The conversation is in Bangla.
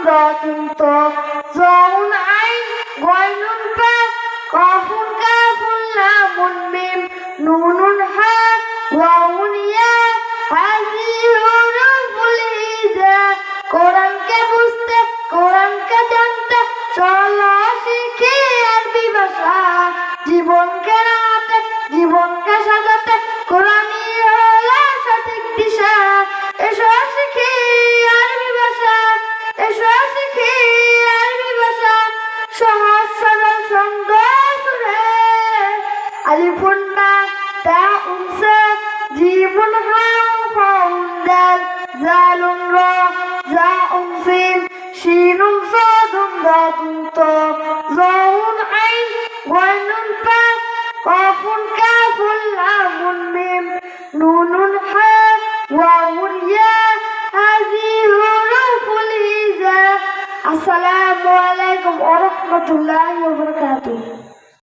ضاد طاء ظاء عين غين فاء قاف كاف لام ميم نون حاء واو ياء هذه حروف الهجاء কোরআনকে বুঝতে কোরআনকে জানতে চলো শিখি আরবি ভাষা জীবনকে রাতে জীবনকে সাজাতে কোরআনই হলো সঠিক দিশা এসো শিখি আরবি ভাষা এসো শিখি আরবি ভাষা সহজ সরল সুন্দর সুরে আলিফুন বা তাউন সা জিমুন হাউ ফাউন দাল জালুন রা জাউন সিন শিনুন সাদুন দাদুন তা জাউন আইন গাইনুন ফা কাফুন কাফুন লামুন মিম নুনুন হা ওয়াউন ইয়া হাযিহি হুরুফুল হিজা। আসসালামু আলাইকুম ওয়া রাহমাতুল্লাহি ওয়া বারাকাতুহু।